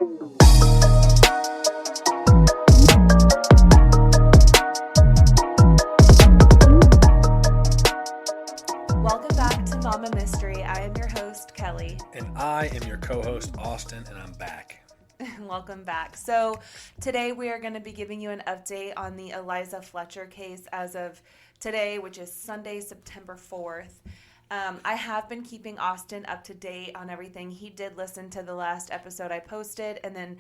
Welcome back to Mama Mystery. I am your host, Kelly. And I am your co-host, Austin, and I'm back. Welcome back. So today we are going to be giving you an update on the Eliza Fletcher case as of today, which is Sunday, September 4th. I have been keeping Austin up to date on everything. He did listen to the last episode I posted, and then,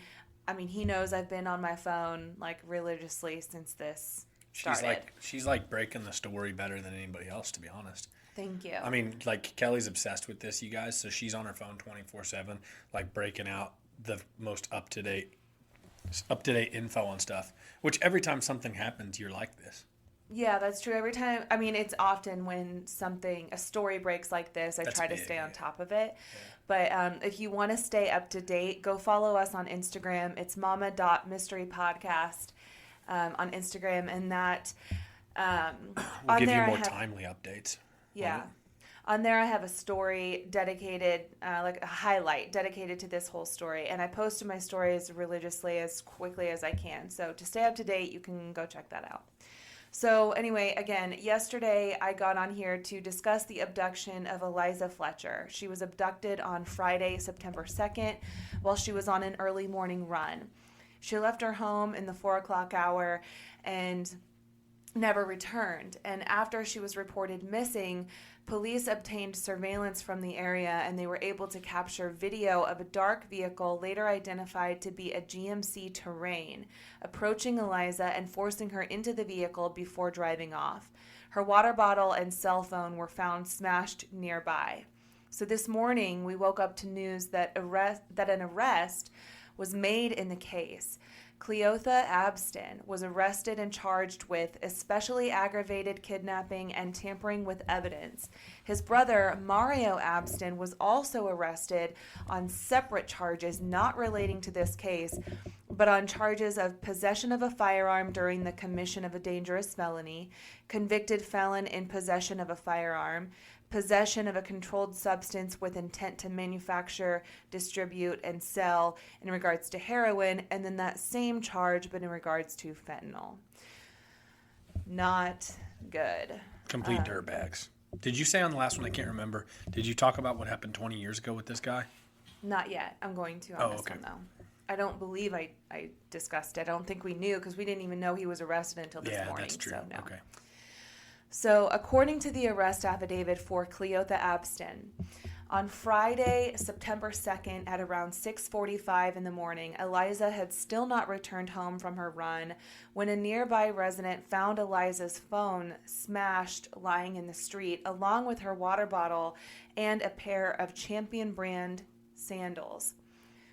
he knows I've been on my phone religiously since this started. She's like breaking the story better than anybody else, to be honest. Thank you. Kelly's obsessed with this, you guys, so she's on her phone 24/7, breaking out the most up-to-date info on stuff, which every time something happens, you're like this. Yeah, that's true. Every time, it's often when a story breaks like this, I try to stay on top of it. Yeah. But if you want to stay up to date, go follow us on Instagram. It's mama.mysterypodcast on Instagram, and that we'll give you more timely updates. Yeah. On there, I have a story dedicated, a highlight dedicated to this whole story. And I posted my stories religiously as quickly as I can. So to stay up to date, you can go check that out. So anyway, again, yesterday I got on here to discuss the abduction of Eliza Fletcher. She was abducted on Friday, September 2nd, while she was on an early morning run. She left her home in the 4 o'clock hour and never returned. And after she was reported missing, police obtained surveillance from the area, and they were able to capture video of a dark vehicle later identified to be a GMC Terrain approaching Eliza and forcing her into the vehicle before driving off. Her water bottle and cell phone were found smashed nearby. So this morning, we woke up to news that an arrest was made in the case. Cleotha Abston was arrested and charged with especially aggravated kidnapping and tampering with evidence. His brother, Mario Abston, was also arrested on separate charges not relating to this case, but on charges of possession of a firearm during the commission of a dangerous felony, convicted felon in possession of a firearm, possession of a controlled substance with intent to manufacture, distribute, and sell in regards to heroin, and then that same charge, but in regards to fentanyl. Not good. Complete dirtbags. Did you say on the last one, I can't remember, did you talk about what happened 20 years ago with this guy? Not yet. I'm going to on this one, though. I don't believe I discussed it. I don't think we knew because we didn't even know he was arrested until this morning. Yeah, that's true. So, no. Okay. So, according to the arrest affidavit for Cleotha Abston, on Friday, September 2nd at around 6:45 in the morning, Eliza had still not returned home from her run when a nearby resident found Eliza's phone smashed lying in the street, along with her water bottle and a pair of Champion brand sandals.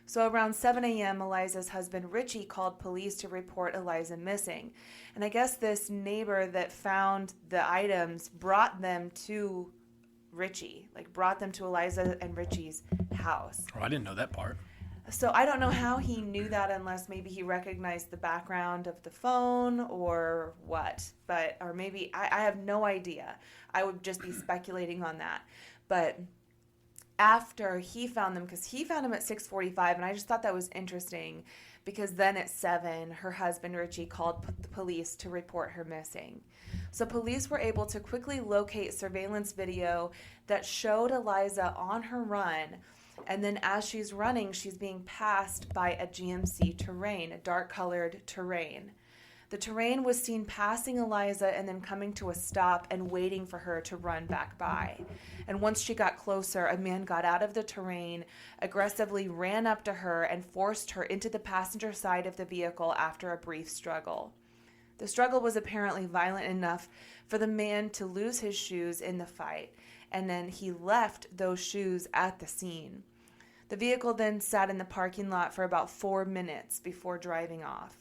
So around 7 a.m., Eliza's husband, Richie, called police to report Eliza missing. And I guess this neighbor that found the items brought them to Richie, brought them to Eliza and Richie's house. Oh, I didn't know that part. So I don't know how he knew that unless maybe he recognized the background of the phone or what. Or maybe, I have no idea. I would just be speculating on that. But after he found them, because he found them at 6:45, and I just thought that was interesting because then at 7, her husband Richie called the police to report her missing. So police were able to quickly locate surveillance video that showed Eliza on her run, and then as she's running, she's being passed by a GMC Terrain, a dark-colored Terrain. The Terrain was seen passing Eliza and then coming to a stop and waiting for her to run back by. And once she got closer, a man got out of the Terrain, aggressively ran up to her, and forced her into the passenger side of the vehicle after a brief struggle. The struggle was apparently violent enough for the man to lose his shoes in the fight, and then he left those shoes at the scene. The vehicle then sat in the parking lot for about 4 minutes before driving off.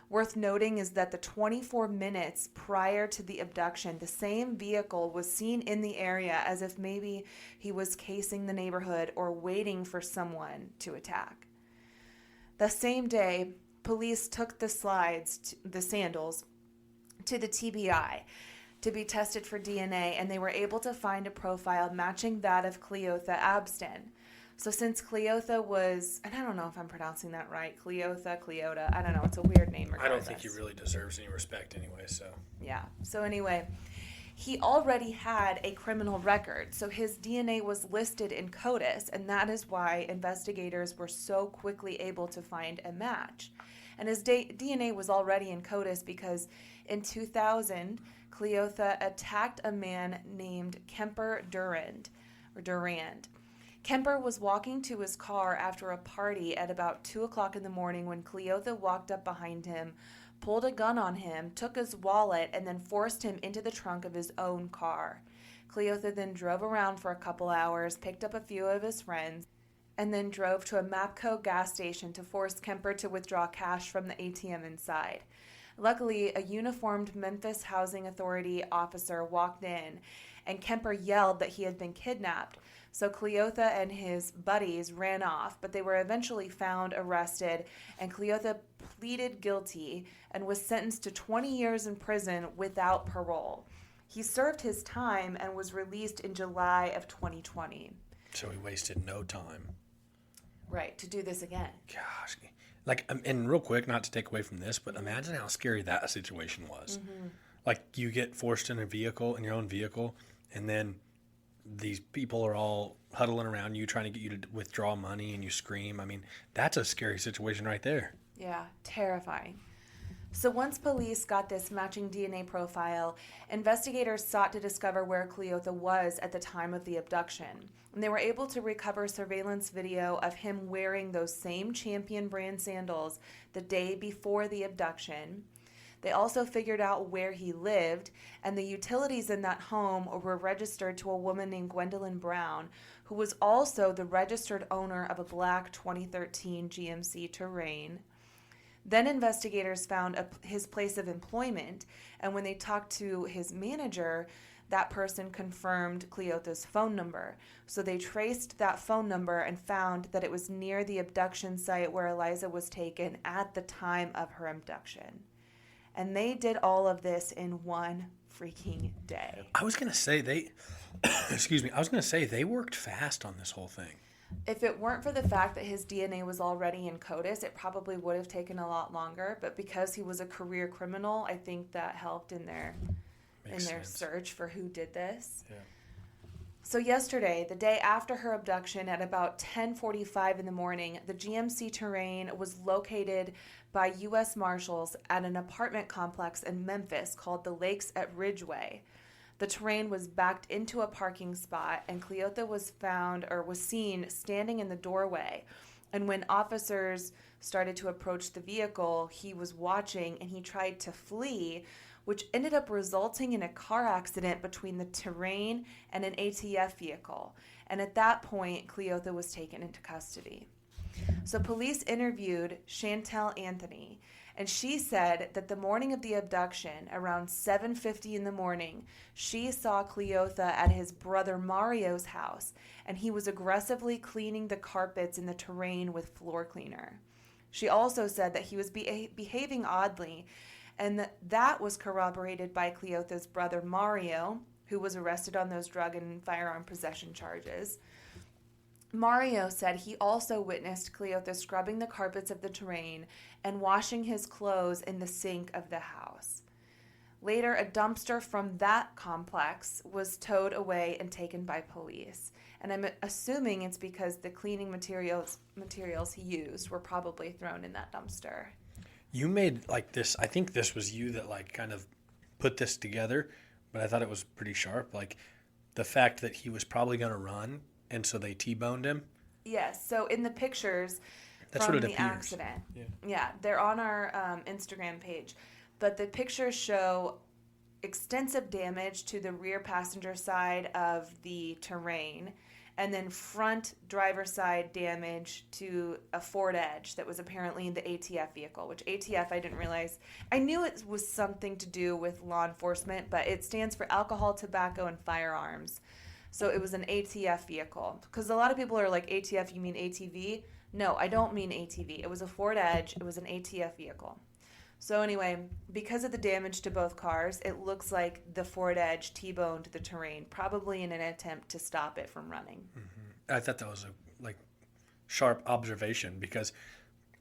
Worth noting is that the 24 minutes prior to the abduction, the same vehicle was seen in the area as if maybe he was casing the neighborhood or waiting for someone to attack. The same day, police took the sandals, to the TBI to be tested for DNA, and they were able to find a profile matching that of Cleotha Abston. So since Cleotha was, and I don't know if I'm pronouncing that right, Cleota, I don't know, it's a weird name regardless. I don't think he really deserves any respect anyway, so. Yeah. So anyway, he already had a criminal record, so his DNA was listed in CODIS, and that is why investigators were so quickly able to find a match. And his DNA was already in CODIS because in 2000, Cleotha attacked a man named Kemper Durand. Kemper was walking to his car after a party at about 2 o'clock in the morning when Cleotha walked up behind him, pulled a gun on him, took his wallet, and then forced him into the trunk of his own car. Cleotha then drove around for a couple hours, picked up a few of his friends, and then drove to a MAPCO gas station to force Kemper to withdraw cash from the ATM inside. Luckily, a uniformed Memphis Housing Authority officer walked in, and Kemper yelled that he had been kidnapped. So Cleotha and his buddies ran off, but they were eventually found, arrested, and Cleotha pleaded guilty and was sentenced to 20 years in prison without parole. He served his time and was released in July of 2020. So he wasted no time. Right, to do this again. Gosh. Like, and real quick, not to take away from this, but imagine how scary that situation was. Mm-hmm. Like, you get forced in in your own vehicle, and then these people are all huddling around you, trying to get you to withdraw money, and you scream. I mean, that's a scary situation right there. Yeah, terrifying. So once police got this matching DNA profile, investigators sought to discover where Cleotha was at the time of the abduction. And they were able to recover surveillance video of him wearing those same Champion brand sandals the day before the abduction. They also figured out where he lived, and the utilities in that home were registered to a woman named Gwendolyn Brown, who was also the registered owner of a black 2013 GMC Terrain. Then investigators found his place of employment, and when they talked to his manager, that person confirmed Cleotha's phone number. So they traced that phone number and found that it was near the abduction site where Eliza was taken at the time of her abduction. And they did all of this in one freaking day. I was going to say they worked fast on this whole thing. If it weren't for the fact that his DNA was already in CODIS, it probably would have taken a lot longer. But because he was a career criminal, I think that helped in their search for who did this. Yeah. So yesterday, the day after her abduction at about 10:45 in the morning, the GMC Terrain was located by U.S. Marshals at an apartment complex in Memphis called the Lakes at Ridgeway. The Terrain was backed into a parking spot, and Cleotha was seen standing in the doorway. And when officers started to approach the vehicle, he was watching and he tried to flee, which ended up resulting in a car accident between the Terrain and an ATF vehicle. And at that point, Cleotha was taken into custody. So police interviewed Chantel Anthony, and she said that the morning of the abduction, around 7:50 in the morning, she saw Cleotha at his brother Mario's house, and he was aggressively cleaning the carpets in the Terrain with floor cleaner. She also said that he was behaving oddly, and that was corroborated by Cleotha's brother Mario, who was arrested on those drug and firearm possession charges. Mario said he also witnessed Cleotha scrubbing the carpets of the Terrain and washing his clothes in the sink of the house. Later, a dumpster from that complex was towed away and taken by police. And I'm assuming it's because the cleaning materials he used were probably thrown in that dumpster. You made like this, I think this was you that like kind of put this together, but I thought it was pretty sharp. Like the fact that he was probably going to run, and so they T-boned him. Yes, so in the pictures That's from what it the appears. accident. Yeah, they're on our Instagram page. But the pictures show extensive damage to the rear passenger side of the Terrain, and then front driver's side damage to a Ford Edge that was apparently in the ATF vehicle, which ATF I didn't realize. I knew it was something to do with law enforcement, but it stands for alcohol, tobacco, and firearms. So it was an ATF vehicle. Because a lot of people are like, ATF, you mean ATV? No, I don't mean ATV. It was a Ford Edge. It was an ATF vehicle. So anyway, because of the damage to both cars, it looks like the Ford Edge T-boned the Terrain, probably in an attempt to stop it from running. Mm-hmm. I thought that was sharp observation because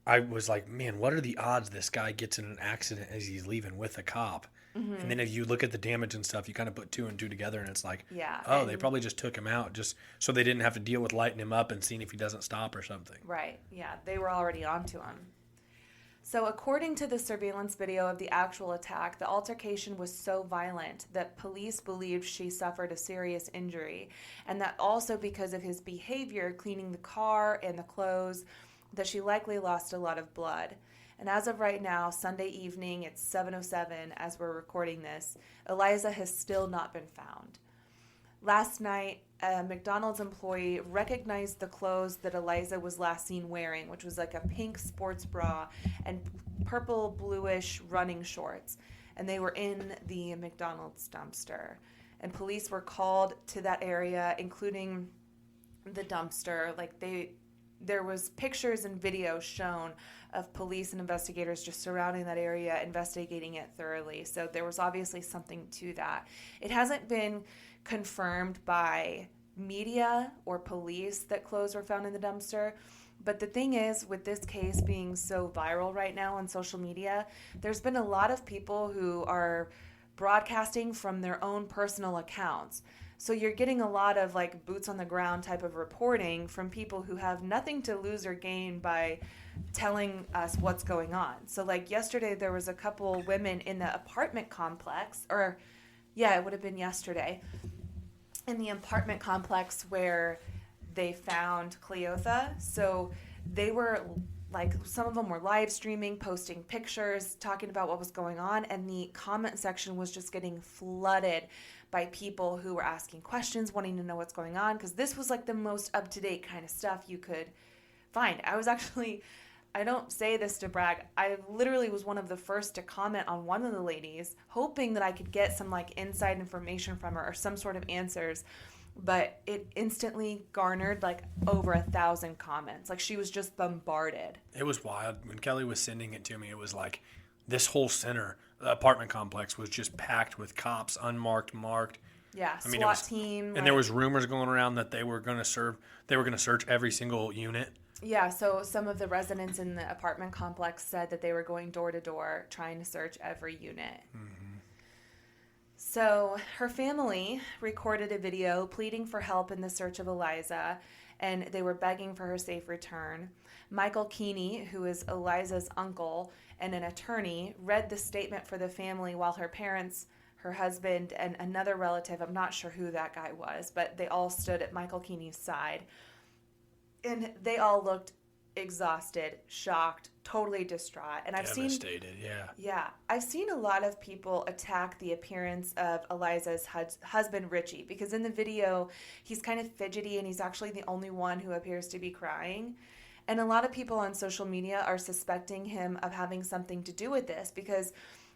I was like, man, what are the odds this guy gets in an accident as he's leaving with a cop? Mm-hmm. And then if you look at the damage and stuff, you kind of put two and two together, and it's like, Yeah. oh, they probably just took him out just so they didn't have to deal with lighting him up and seeing if he doesn't stop or something. Right. Yeah. They were already onto him. So according to the surveillance video of the actual attack, the altercation was so violent that police believed she suffered a serious injury, and that also because of his behavior cleaning the car and the clothes, that she likely lost a lot of blood. And as of right now, Sunday evening, it's 7:07 as we're recording this, Eliza has still not been found. Last night, a McDonald's employee recognized the clothes that Eliza was last seen wearing, which was like a pink sports bra and purple bluish running shorts. And they were in the McDonald's dumpster. And police were called to that area, including the dumpster. There was pictures and videos shown of police and investigators just surrounding that area, investigating it thoroughly. So there was obviously something to that. It hasn't been confirmed by media or police that clothes were found in the dumpster. But the thing is, with this case being so viral right now on social media, there's been a lot of people who are broadcasting from their own personal accounts. So you're getting a lot of like boots on the ground type of reporting from people who have nothing to lose or gain by telling us what's going on. So like yesterday there was a couple women in the apartment complex, or yeah, it would have been yesterday, in the apartment complex where they found Cleotha. So they were like, some of them were live streaming, posting pictures, talking about what was going on, and the comment section was just getting flooded by people who were asking questions, wanting to know what's going on, because this was like the most up-to-date kind of stuff you could find. I don't say this to brag, I literally was one of the first to comment on one of the ladies, hoping that I could get some like inside information from her or some sort of answers, but it instantly garnered like over 1,000 comments. Like she was just bombarded. It was wild. When Kelly was sending it to me, it was like this whole center, the apartment complex, was just packed with cops, unmarked, marked. Yeah, I mean, SWAT team. And there was rumors going around that they were going to search every single unit. Yeah, so some of the residents in the apartment complex said that they were going door to door trying to search every unit. Mm-hmm. So her family recorded a video pleading for help in the search of Eliza, and they were begging for her safe return. Michael Keeney, who is Eliza's uncle and an attorney, read the statement for the family while her parents, her husband, and another relative, I'm not sure who that guy was, but they all stood at Michael Keeney's side. And they all looked exhausted, shocked, totally distraught. And Devastated, I've seen a lot of people attack the appearance of Eliza's husband, Richie, because in the video, he's kind of fidgety and he's actually the only one who appears to be crying. And a lot of people on social media are suspecting him of having something to do with this, because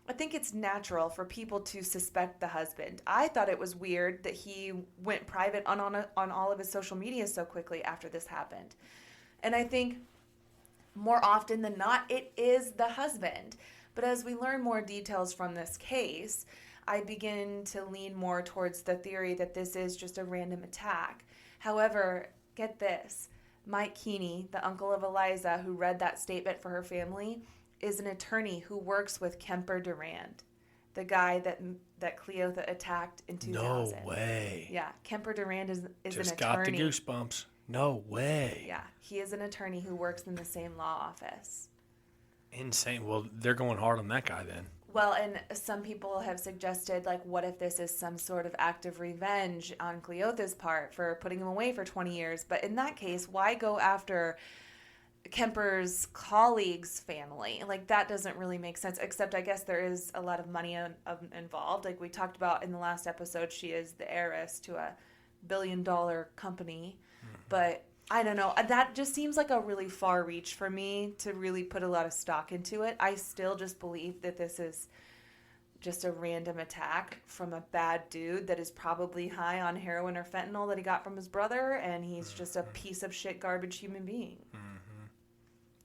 I think it's natural for people to suspect the husband. I thought it was weird that he went private on all of his social media so quickly after this happened. And I think more often than not, it is the husband. But as we learn more details from this case, I begin to lean more towards the theory that this is just a random attack. However, get this, Mike Keeney, the uncle of Eliza, who read that statement for her family, is an attorney who works with Kemper Durand, the guy that Cleotha attacked in 2000. No way. Yeah, Kemper Durand is Just an got attorney. the goosebumps. No way. Yeah, he is an attorney who works in the same law office. Insane. Well, they're going hard on that guy then. Well, and some people have suggested, like, what if this is some sort of act of revenge on Cleotha's part for putting him away for 20 years? But in that case, why go after Kemper's colleague's family? Like, that doesn't really make sense, except I guess there is a lot of money involved. Like we talked about in the last episode, she is the heiress to a billion-dollar company. Mm-hmm. But I don't know. That just seems like a really far reach for me to really put a lot of stock into it. I still just believe that this is just a random attack from a bad dude that is probably high on heroin or fentanyl that he got from his brother, and he's just a piece of shit garbage human being. Mm-hmm.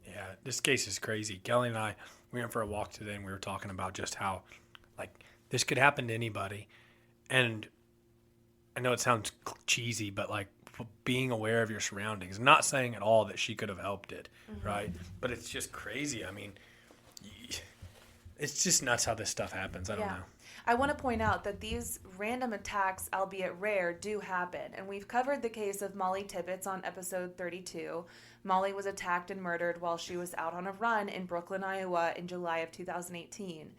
Yeah, this case is crazy. Kelly and I, we went for a walk today, and we were talking about just how, like, this could happen to anybody. And I know it sounds cheesy, but, like, being aware of your surroundings. Not saying at all that she could have helped it, right? But it's just crazy. I mean, it's just nuts how this stuff happens. I don't know. I want to point out that these random attacks, albeit rare, do happen. And we've covered the case of Molly Tibbetts on episode 32. Molly was attacked and murdered while she was out on a run in Brooklyn, Iowa in July of 2018.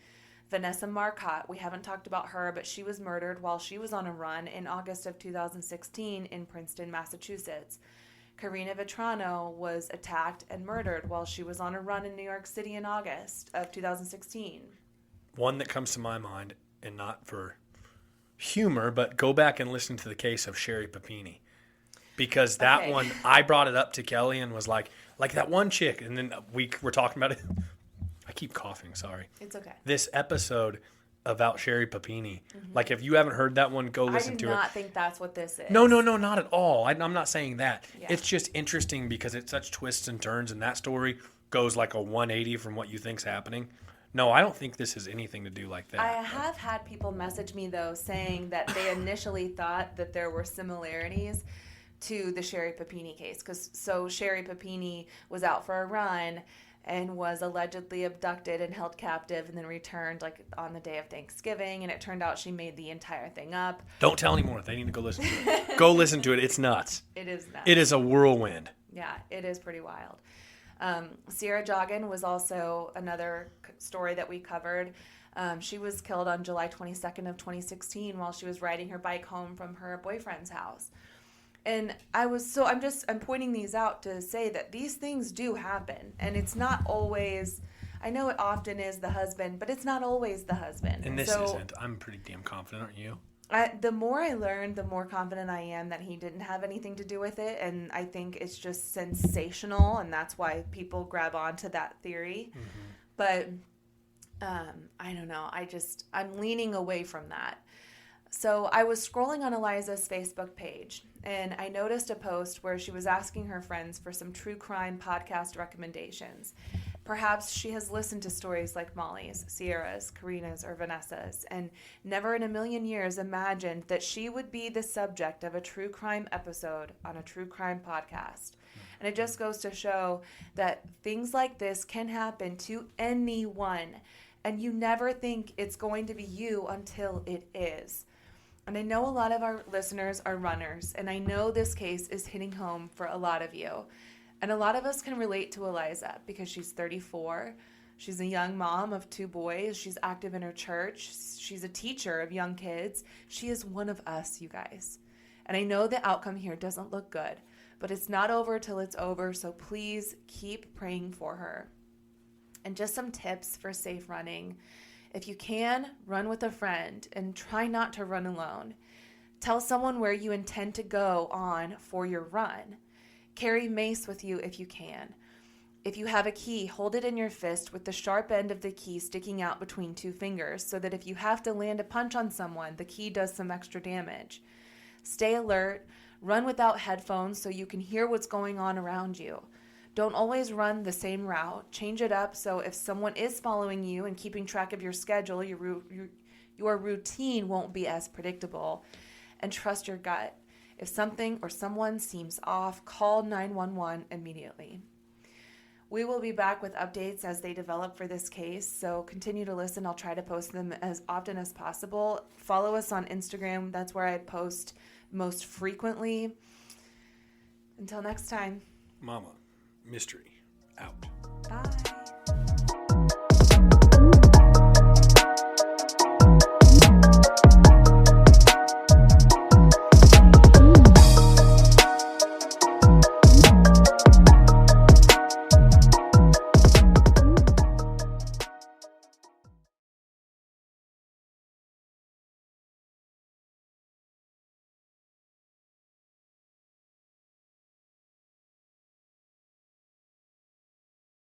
Vanessa Marcotte, we haven't talked about her, but she was murdered while she was on a run in August of 2016 in Princeton, Massachusetts. Karina Vetrano was attacked and murdered while she was on a run in New York City in August of 2016. One that comes to my mind, and not for humor, but go back and listen to the case of Sherry Papini. Because that one, I brought it up to Kelly and was like that one chick, and then we were talking about it. I keep coughing, sorry. It's okay. This episode about Sherry Papini. Like, if you haven't heard that one, go listen to it. I do not think that's what this is. No, not at all. I'm not saying that. Yeah. It's just interesting because it's such twists and turns, and that story goes like a 180 from what you think's happening. No, I don't think this has anything to do like that. I have had people message me, though, saying that they initially thought that there were similarities to the Sherry Papini case. So Sherry Papini was out for a run and was allegedly abducted and held captive and then returned like on the day of Thanksgiving. And it turned out she made the entire thing up. Don't tell anymore. They need to go listen to it. Go listen to it. It's nuts. It is nuts. It is a whirlwind. Yeah, it is pretty wild. Sierra Joggin was also another story that we covered. She was killed on July 22nd of 2016 while she was riding her bike home from her boyfriend's house. And I'm pointing these out to say that these things do happen. And it's not always, I know it often is the husband, but it's not always the husband. And this isn't. I'm pretty damn confident, aren't you? The more I learn, the more confident I am that he didn't have anything to do with it. And I think it's just sensational, and that's why people grab onto that theory. But I don't know. I'm leaning away from that. So I was scrolling on Eliza's Facebook page, and I noticed a post where she was asking her friends for some true crime podcast recommendations. Perhaps she has listened to stories like Molly's, Sierra's, Karina's, or Vanessa's, and never in a million years imagined that she would be the subject of a true crime episode on a true crime podcast. And it just goes to show that things like this can happen to anyone, and you never think it's going to be you until it is. And I know a lot of our listeners are runners, and I know this case is hitting home for a lot of you. And a lot of us can relate to Eliza because she's 34. She's a young mom of 2 boys. She's active in her church. She's a teacher of young kids. She is one of us, you guys. And I know the outcome here doesn't look good, but it's not over till it's over, so please keep praying for her. And just some tips for safe running. If you can, run with a friend and try not to run alone. Tell someone where you intend to go on for your run. Carry mace with you if you can. If you have a key, hold it in your fist with the sharp end of the key sticking out between 2 fingers so that if you have to land a punch on someone, the key does some extra damage. Stay alert. Run without headphones so you can hear what's going on around you. Don't always run the same route. Change it up so if someone is following you and keeping track of your schedule, your routine won't be as predictable. And trust your gut. If something or someone seems off, call 911 immediately. We will be back with updates as they develop for this case, so continue to listen. I'll try to post them as often as possible. Follow us on Instagram. That's where I post most frequently. Until next time. Mama. Mystery out. Bye.